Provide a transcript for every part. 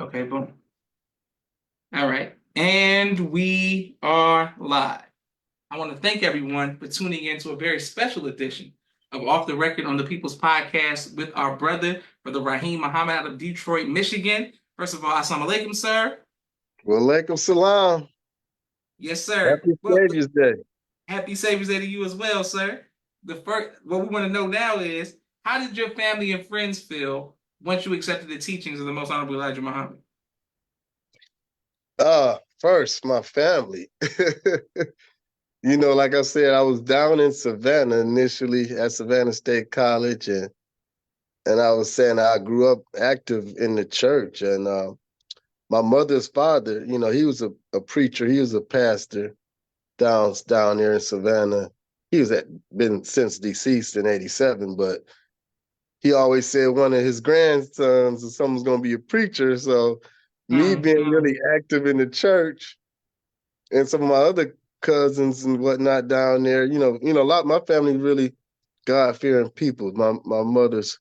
Okay, boom. All right. And we are live. I want to thank everyone for tuning in to a very special edition of Off the Record on the People's Podcast with our brother Rahiem Muhammad out of Detroit, Michigan. First of all, assalamu alaikum, sir. Walaikum salam. Yes, sir. Happy Well, Savior's Day. happy Savior's Day to you as well, sir. The first, what we want to know now is, how did your family and friends feel once you accepted the teachings of the Most Honorable Elijah Muhammad? First, my family. Like I said, I was down in Savannah initially at Savannah State College, and I was saying I grew up active in the church. And my mother's father, he was a preacher, he was a pastor down there in Savannah. He was been since deceased in '87, but he always said one of his grandsons or someone's gonna be a preacher. So me being Mm-hmm. really active in the church and some of my other cousins and whatnot down there, a lot of my family really God-fearing people. My mother's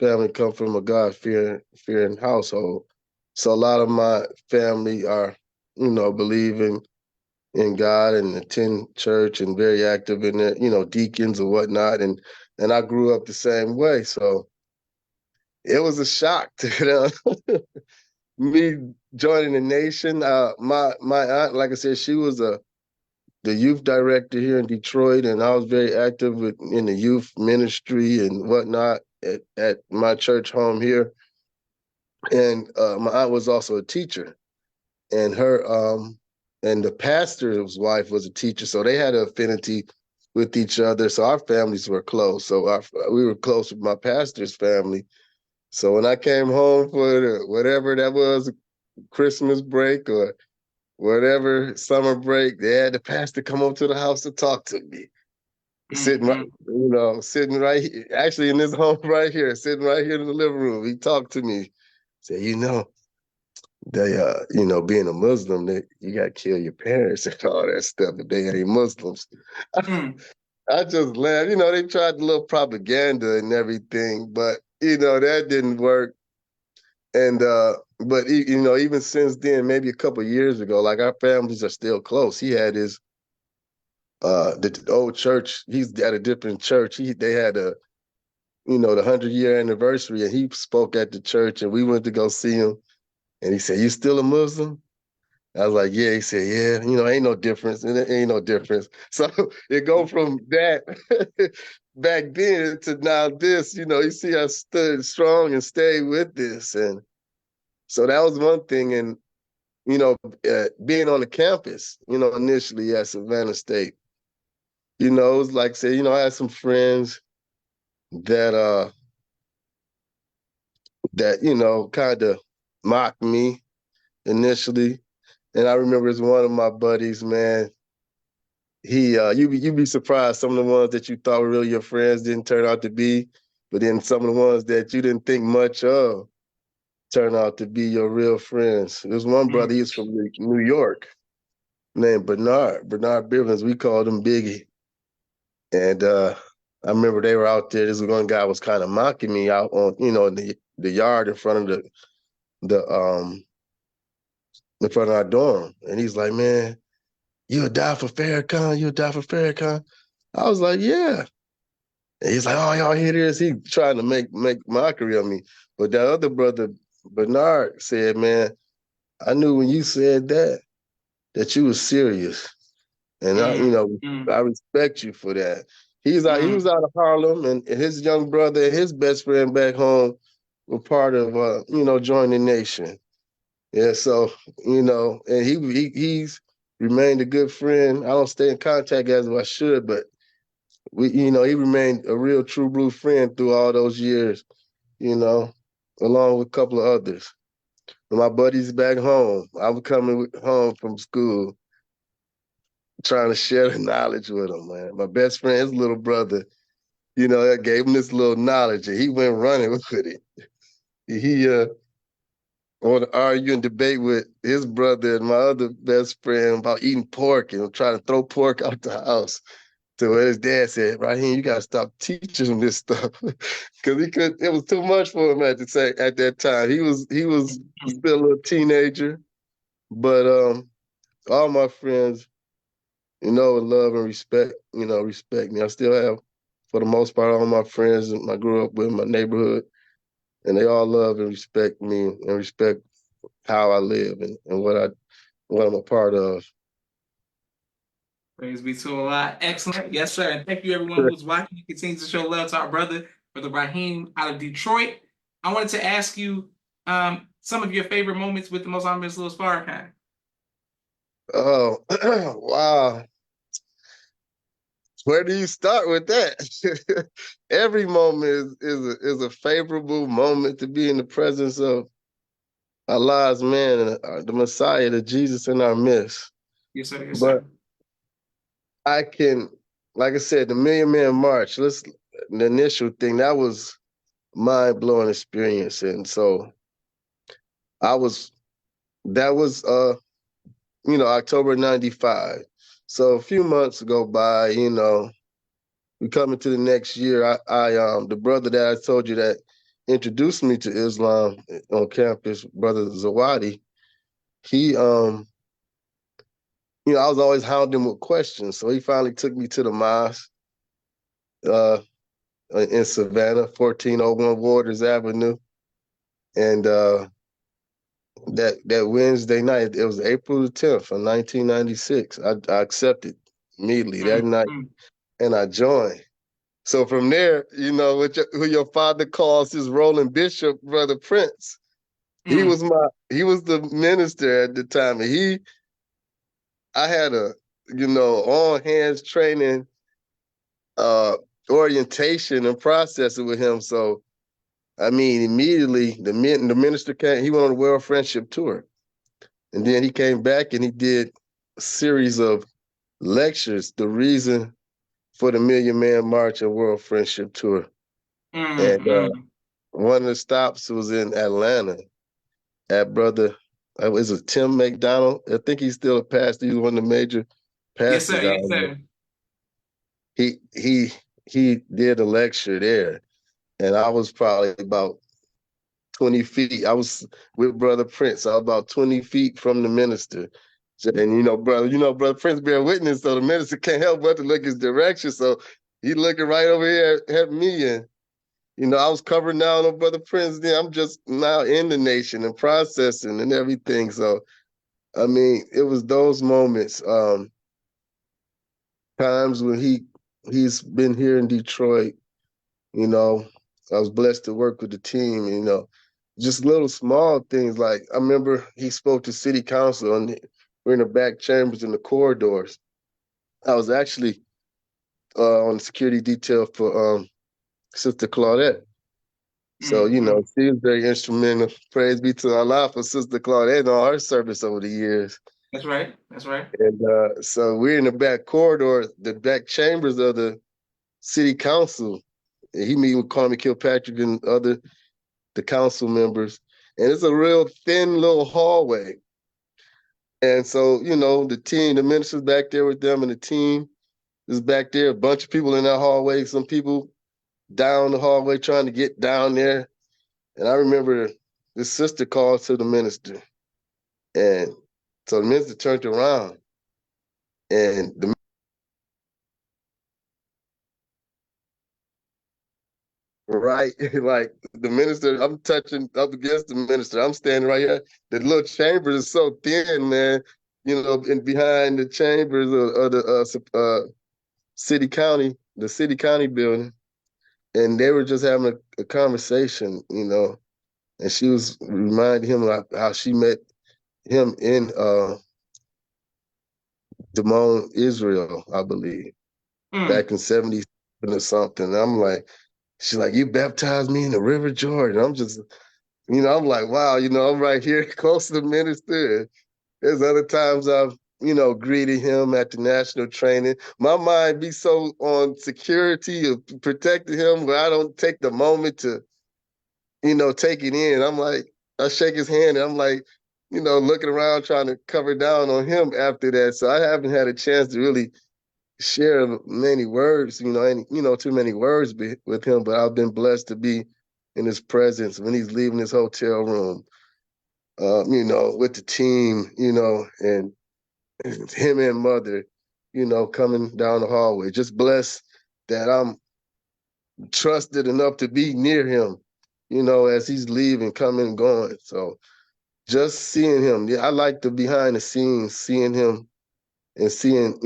family come from a God-fearing household. So a lot of my family are, believing in God and attend church and very active in it, deacons and whatnot. And I grew up the same way. So it was a shock to me joining the nation. My aunt, like I said, she was the youth director here in Detroit, and I was very active in the youth ministry and whatnot at my church home here. And my aunt was also a teacher, and her and the pastor's wife was a teacher, so they had an affinity with each other. So our families were close. So we were close with my pastor's family. So when I came home for whatever that was, Christmas break or whatever summer break, they had the pastor come up to the house to talk to me. Sitting right, Mm-hmm. sitting right actually in this home right here, sitting right here in the living room. He talked to me, said, being a Muslim, you got to kill your parents and all that stuff, but they ain't Muslims. Mm-hmm. I just laughed. They tried a little propaganda and everything, but that didn't work. And but even since then, maybe a couple of years ago, like our families are still close. He had his the old church. He's at a different church. They had the 100-year anniversary, and he spoke at the church, and we went to go see him. And he said, "You still a Muslim?" I was like, "Yeah." He said, "Yeah, ain't no difference. It ain't no difference." So it go from that back then to now this. You see, I stood strong and stayed with this, and so that was one thing. And being on the campus, initially at Savannah State, it was like say, I had some friends that kind of mocked me initially. And I remember it's one of my buddies, man. You be surprised some of the ones that you thought were really your friends didn't turn out to be, but then some of the ones that you didn't think much of turn out to be your real friends. There's one brother, he's from New York, named Bernard Bivens. We called him Biggie. And I remember they were out there. This one guy was kind of mocking me out on, the yard in front of the in front of our dorm. And he's like, "Man, you'll die for Farrakhan. You'll die for Farrakhan." I was like, "Yeah." And he's like, "Oh, y'all hear this?" He trying to make mockery of me. But that other brother, Bernard, said, "Man, I knew when you said that you was serious. And Mm-hmm. I respect you for that." He Mm-hmm. was out of Harlem, and his young brother and his best friend back home were part of Join the Nation. Yeah, so and he's remained a good friend. I don't stay in contact as I should, but he remained a real true blue friend through all those years, you know, along with a couple of others. And my buddies back home, I was coming home from school trying to share the knowledge with him, man. My best friend, his little brother, I gave him this little knowledge and he went running with it. He want to argue and debate with his brother and my other best friend about eating pork and trying to throw pork out the house So his dad said, Rahiem, you gotta stop teaching him this stuff. Cause it was too much for him at that time. He was Mhm. still a little teenager. But all my friends, love and respect me. I still have, for the most part, all my friends I grew up with in my neighborhood, and they all love and respect me and respect how I live and what I'm a part of. Praise be to Allah. Excellent. Yes, sir. And thank you, everyone who's watching. You continue to show love to our brother Rahiem out of Detroit. I wanted to ask you some of your favorite moments with the Most Honorable Louis Farrakhan. Oh, wow. Where do you start with that? Every moment is a favorable moment to be in the presence of Allah's man, the Messiah, the Jesus in our midst. Yes, sir. Yes, But sir. I can, like I said, the Million Man March, the initial thing, that was mind-blowing experience. And so I was, that was, October 95. So a few months go by, we come into the next year. The brother that I told you that introduced me to Islam on campus, Brother Zawadi, he, I was always hounding him with questions. So he finally took me to the mosque uh, in Savannah, 1401 Waters Avenue. And that Wednesday night, it was April the 10th of 1996. I accepted immediately that night, Mm-hmm. and I joined. So from there, who your father calls his rolling bishop, Brother Prince. Mm-hmm. He was the minister at the time. And I had a, on hands training, uh, orientation and processing with him. So, I mean, immediately the minister came, he went on a World Friendship Tour. And then he came back and he did a series of lectures, the reason for the Million Man March and World Friendship Tour. And Mm-hmm. one of the stops was in Atlanta at Brother, was it Tim McDonald? I think he's still a pastor. He's one of the major Yes, pastors sir. Yes, down there. sir. He did a lecture there, and I was probably about 20 feet. I was with Brother Prince. I was about 20 feet from the minister. And Brother Prince bear witness, so the minister can't help but to look his direction. So he looking right over here at me, and I was covering down on Brother Prince. Then I'm just now in the nation and processing and everything. So I mean, it was those moments, times when he's been here in Detroit. You know, I was blessed to work with the team. Just little small things like I remember he spoke to City Council, and we're in the back chambers in the corridors. I was actually on the security detail for Sister Claudette. So, Mm-hmm. she was very instrumental. Praise be to Allah for Sister Claudette and all her service over the years. That's right. That's right. And so we're in the back corridor, the back chambers of the city council. And he meet with Kwame Kilpatrick and the council members. And it's a real thin little hallway. And so, the minister's back there with them, and the team is back there, a bunch of people in that hallway, some people down the hallway trying to get down there. And I remember this sister called to the minister. And so the minister turned around, and the right, like the minister, I'm touching up against the minister. I'm standing right here. The little chambers is so thin, man. And behind the chambers of the the city county building, and they were just having a conversation, and she was reminding him of how she met him in Damon, Israel, I believe, Mm. back in '77 or something. And I'm like, she's like, you baptized me in the River Jordan. I'm just, I'm like, wow, I'm right here close to the minister. There's other times I've, greeted him at the national training. My mind be so on security of protecting him where I don't take the moment to, take it in. I'm like, I shake his hand and I'm like, looking around trying to cover down on him after that. So I haven't had a chance to really share many words, and too many words with him, but I've been blessed to be in his presence when he's leaving his hotel room, with the team, and him and mother, coming down the hallway. Just blessed that I'm trusted enough to be near him, as he's leaving, coming and going. So just seeing him, yeah, I like the behind the scenes, seeing him and seeing,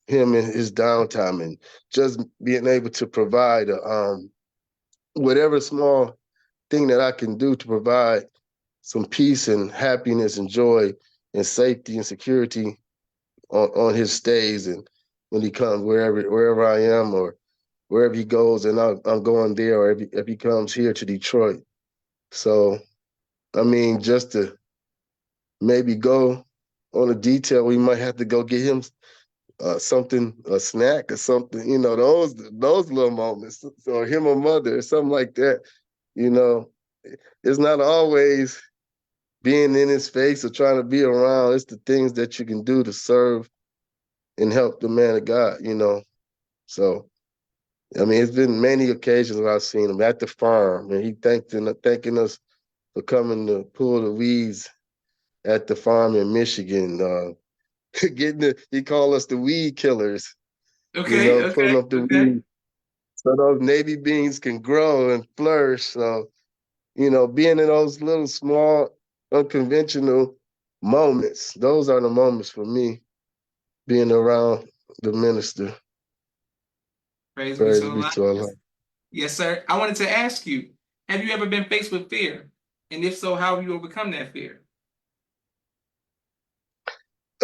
him in his downtime and just being able to provide whatever small thing that I can do to provide some peace and happiness and joy and safety and security on his stays and when he comes wherever I am or wherever he goes and I'm going there or if he comes here to Detroit. So, I mean, just to maybe go on a detail, we might have to go get him something, a snack or something, those little moments. So him or mother or something like that, you know, it's not always being in his face or trying to be around. It's the things that you can do to serve and help the man of God, So, I mean, it's been many occasions where I've seen him at the farm and he thanking us for coming to pull the weeds at the farm in Michigan. He called us the weed killers, Okay, pulling okay, up the okay. weeds so those navy beans can grow and flourish. So, being in those little small, unconventional moments, those are the moments for me being around the minister. Praise be Praise to be Allah. to Allah. Yes, yes, sir. I wanted to ask you, have you ever been faced with fear? And if so, how have you overcome that fear?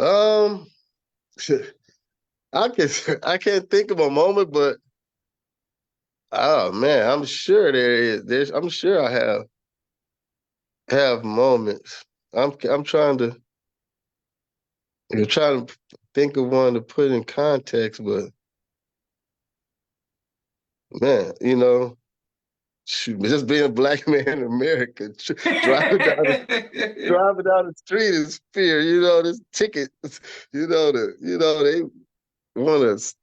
Um, I can I can't think of a moment, but oh man, I'm sure there is. I'm sure I have moments. I'm trying to think of one to put in context, but man, shoot, just being a black man in America, driving down the street is fear. This ticket, they want to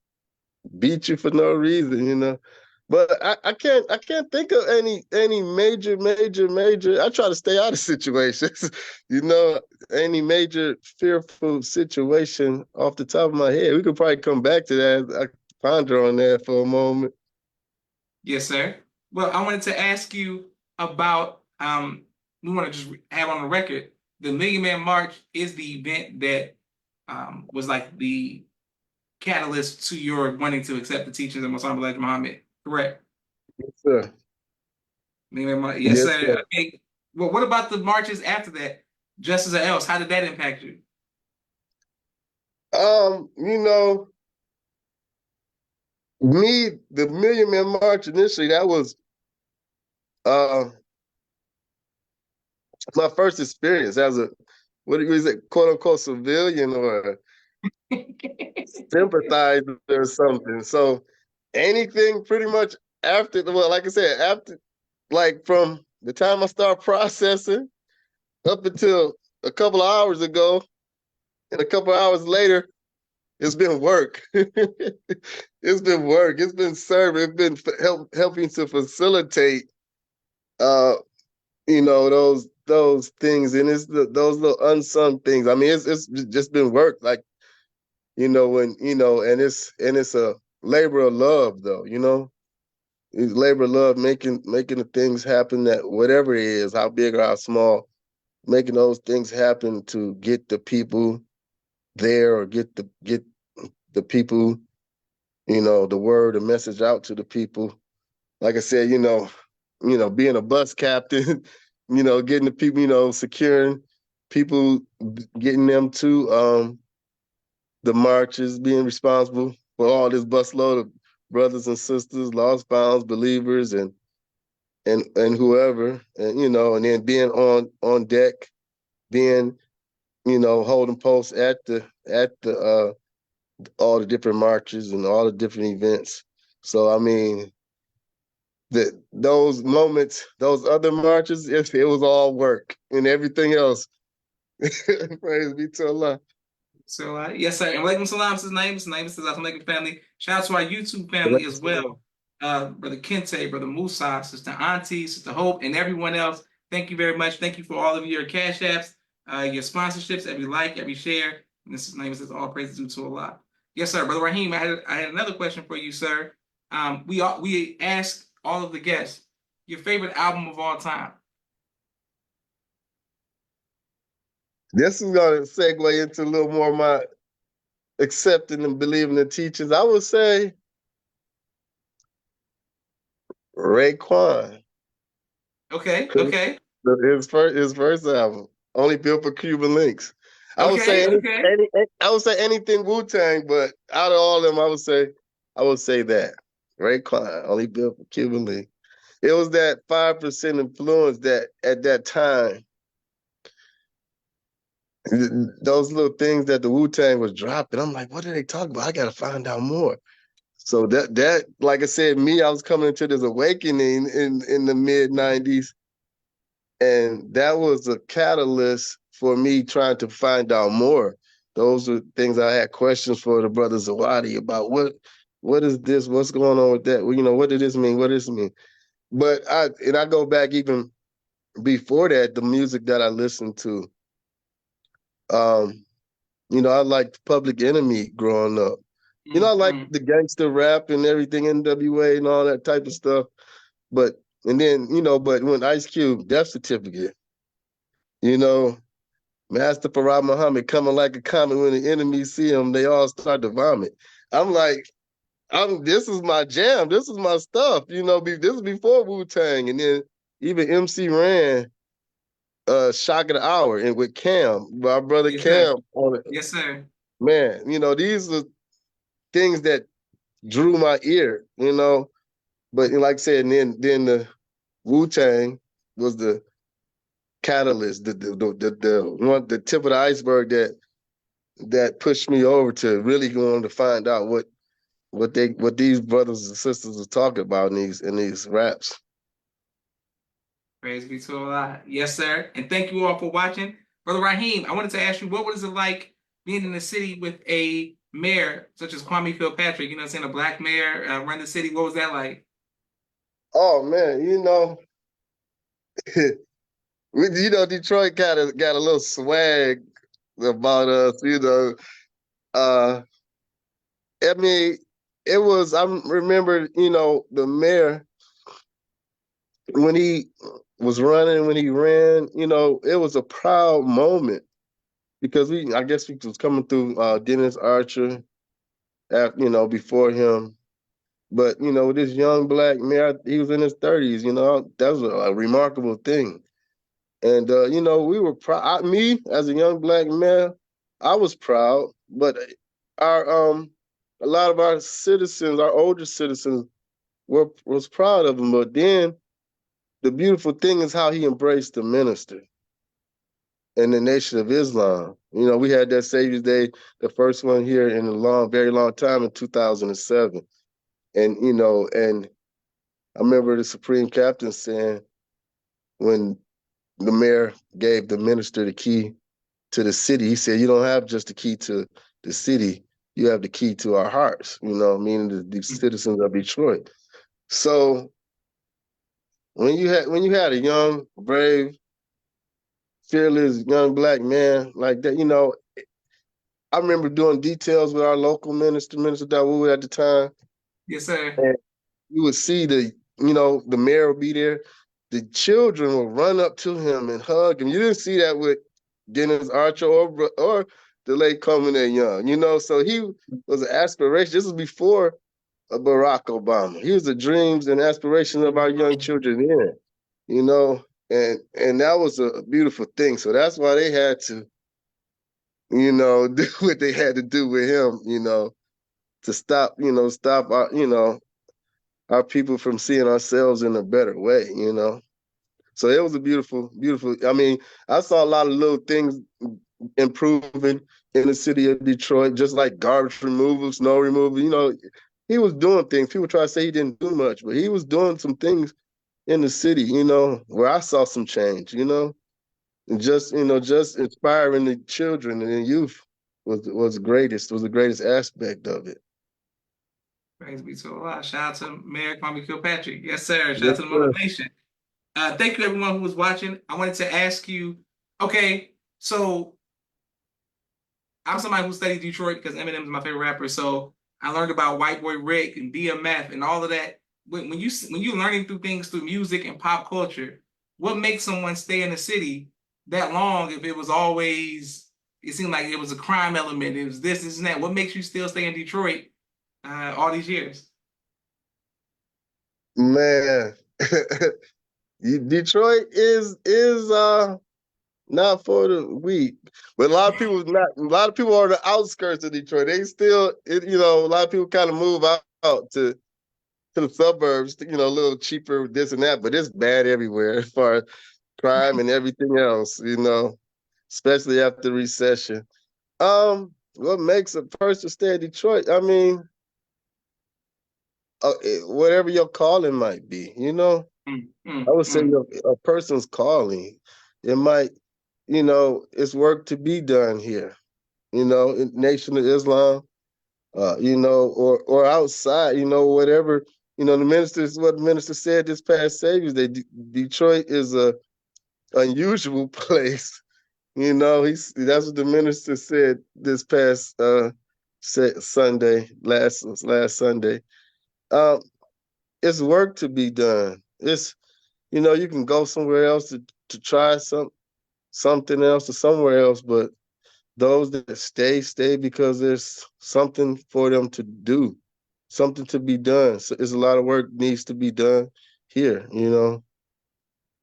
beat you for no reason, But I can't think of any major. I try to stay out of situations, any major fearful situation off the top of my head. We could probably come back to that. I ponder on that for a moment. Yes, sir. Well, I wanted to ask you about we want to just have on the record the Million Man March is the event that was like the catalyst to your wanting to accept the teachings of Muhammad Elijah Muhammad, correct? Yes, sir. Million Man March. Yes, Yes, sir. sir. Okay. Well, what about the marches after that? Justice or else? How did that impact you? Um, you know, the Million Man March initially, that was uh my first experience as a what is it, quote unquote civilian or sympathizer or something. So anything pretty much after well, like I said, after like from the time I start processing up until a couple of hours ago and a couple of hours later, it's been work. It's been work. It's been serving. It's been helping to facilitate uh those things and those little unsung things. I mean it's just been work like when and it's a labor of love though, it's labor of love making the things happen that whatever it is, how big or how small, making those things happen to get the people there or get the people, the word, the message out to the people. Like I said, being a bus captain, getting the people, securing people, getting them to the marches, being responsible for all this busload of brothers and sisters, lost bounds, believers, and whoever, and then being on deck, being holding posts at the all the different marches and all the different events. So I mean, those moments, those other marches, it was all work and everything else. Praise be to Allah. So, yes, sir. And Walaikum Salam, his name. His name is Assalamualaikum family. Shout out to our YouTube family as well. Brother Kente, Brother Musa, Sister Auntie, Sister Hope, and everyone else. Thank you very much. Thank you for all of your cash apps, your sponsorships, every like, every share. And this name says all praises due to Allah. Yes, sir. Brother Rahiem, I had another question for you, sir. We asked all of the guests your favorite album of all time. This is going to segue into a little more of my accepting and believing the teachings. I would say Raekwon. Okay, okay, His first album, only built for Cuban links. I would say okay, okay. I would say anything Wu-Tang, but out of all of them, I would say that Raekwon, only built for Cuban links. It was that 5% influence that at that time, those little things that the Wu-Tang was dropping. I'm like, what are they talking about? I gotta find out more. So that like I said, me, I was coming into this awakening in the mid-90s. And that was a catalyst for me trying to find out more. Those are things I had questions for the brother Zawadi about what is this? What's going on with that? Well, what did this mean? What does this mean? But I go back even before that, the music that I listened to. Um, I liked Public Enemy growing up. I liked Mm-hmm. the gangster rap and everything, NWA and all that type of stuff. And then, but when Ice Cube, Death Certificate, you know, Master Farad Muhammad coming like a comet when the enemy see him, they all start to vomit. I'm like, this is my jam. This is my stuff. This is before Wu-Tang. And then even MC Ran, Shock of the Hour, and with Cam, my brother Yes, sir. Cam on it. Yes, sir. Man, these are things that drew my ear. But like I said, and then the Wu-Tang was the catalyst, the tip of the iceberg that pushed me over to really going to find out what these brothers and sisters are talking about in these raps. Praise be to Allah. Yes, sir. And thank you all for watching. Brother Rahiem, I wanted to ask you, what was it like being in the city with a mayor such as Kwame Kilpatrick? Saying a black mayor run the city. What was that like? Oh man, Detroit got a little swag about us. Uh, I mean, it was. I remember, the mayor when he was running, when he ran. It was a proud moment because I guess we was coming through Dennis Archer, before him. But this young black mayor, he was in his 30s. That was a remarkable thing. And we were proud. Me as a young black mayor, I was proud. But our a lot of our citizens, our older citizens, was proud of him. But then the beautiful thing is how he embraced the minister and the Nation of Islam. We had that Savior's Day, the first one here in a very long time in 2007. And I remember the Supreme Captain saying when the mayor gave the minister the key to the city, he said, you don't have just the key to the city, you have the key to our hearts, meaning the citizens of Detroit. So when you had a young, brave, fearless young black man like that, I remember doing details with our local Minister Dawood at the time. Yes, sir. And you would see the mayor would be there. The children would run up to him and hug him. You didn't see that with Dennis Archer or the late Kwame Young, so he was an aspiration. This was before Barack Obama. He was the dreams and aspirations of our young children then, and that was a beautiful thing. So that's why they had to, do what they had to do with him, to stop our people from seeing ourselves in a better way. So it was a beautiful, beautiful. I mean, I saw a lot of little things improving in the city of Detroit, just like garbage removal, snow removal. He was doing things. People try to say he didn't do much, but he was doing some things in the city, where I saw some change, and just inspiring the children and the youth was greatest, was the greatest aspect of it. Praise be to Allah. Shout out to Mayor Kwame Kilpatrick. Yes, sir. Shout out Yes, to the sir. motivation. Thank you, everyone who was watching. I wanted to ask you, okay, so I'm somebody who studied Detroit because Eminem is my favorite rapper. So I learned about White Boy Rick and BMF and all of that. When you learning through things through music and pop culture, what makes someone stay in the city that long if it was always it seemed like it was a crime element, it was this and that. What makes you still stay in Detroit all these years? Man, Detroit is not for the weak, but a lot of people are on the outskirts of Detroit. They still, a lot of people kind of move out to the suburbs, a little cheaper, this and that, but it's bad everywhere as far as crime and everything else, especially after the recession. What makes a person stay in Detroit? I mean, whatever your calling might be, I would say a person's calling. It might, it's work to be done here, in Nation of Islam, or outside, whatever, what the minister said this past Savior's Day, Detroit is a unusual place. That's what the minister said this past Sunday, last Sunday. Um, it's work to be done. It's you can go somewhere else to try something else or somewhere else, but those that stay because there's something for them to do, something to be done. So there's a lot of work needs to be done here.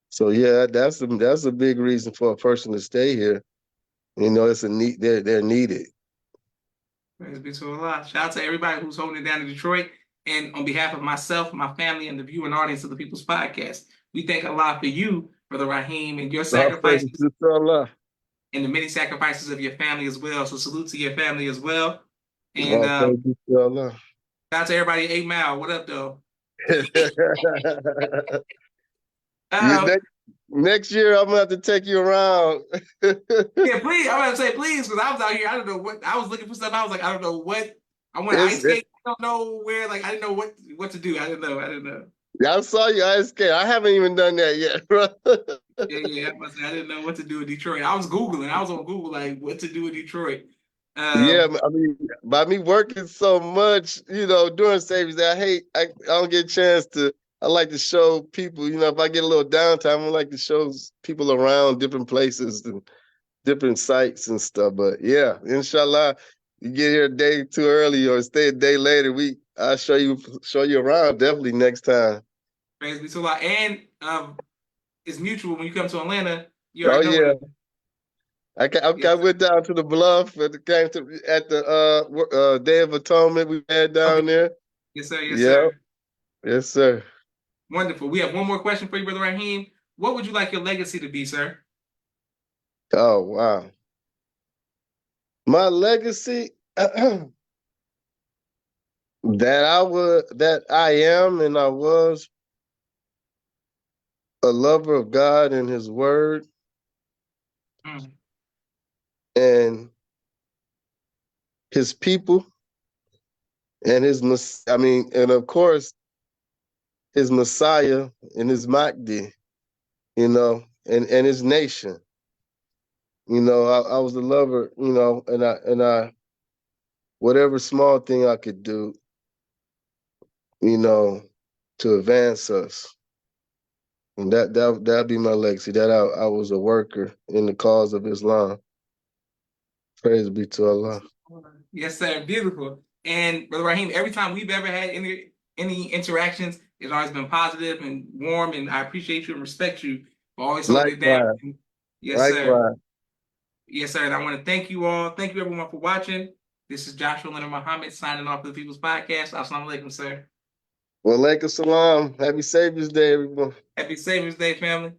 So yeah, that's a big reason for a person to stay here. It's a need. They're needed. Praise be to Allah. Shout out to everybody who's holding it down in Detroit. And on behalf of myself, my family, and the viewing audience of the People's Podcast, we thank Allah for you, Brother Rahiem, and your All praises sacrifices to Allah. and the many sacrifices of your family as well. So salute to your family as well. And All shout praises to Allah. out to everybody at 8 Mile. What up, though? You, next year, I'm gonna have to take you around. Yeah, please. I'm gonna say please because I was out here. I don't know what I was looking for stuff. I was like, I don't know what I want to ice skate. I don't know where. Like, I didn't know what to do. I didn't know. I didn't know. Yeah, I saw you ice skate. I haven't even done that yet, bro. Yeah. I didn't know what to do in Detroit. I was Googling. I was on Google like what to do in Detroit. Yeah, I mean, by me working so much, during Savior's Day, I don't get a chance to. I like to show people, if I get a little downtime, I like to show people around different places and different sites and stuff. But yeah, inshallah, you get here a day too early or stay a day later, I'll show you around definitely next time. Praise be to Allah. And it's mutual when you come to Atlanta. You Oh already know yeah. Yes, I went down to the Bluff at the Day of Atonement we had down there. Yes, sir. Yes, Yeah, sir. yes, sir. Wonderful. We have one more question for you, Brother Rahiem. What would you like your legacy to be, sir? Oh wow. My legacy that I am and I was a lover of God and his word and his people and and of course his Messiah and his Mahdi, and his nation. I was a lover, and I whatever small thing I could do, to advance us. And that'd be my legacy. That I was a worker in the cause of Islam. Praise be to Allah. Yes, sir. Beautiful. And Brother Rahiem, every time we've ever had any interactions, it's always been positive and warm, and I appreciate you and respect you for always holding it down. Likewise. Yes, sir. Likewise. Yes, sir. And I want to thank you all. Thank you, everyone, for watching. This is Joshua Leonard Muhammad signing off for the People's Podcast. Assalamu alaikum, sir. Wa alaikum salam. Happy Savior's Day, everyone. Happy Savior's Day, family.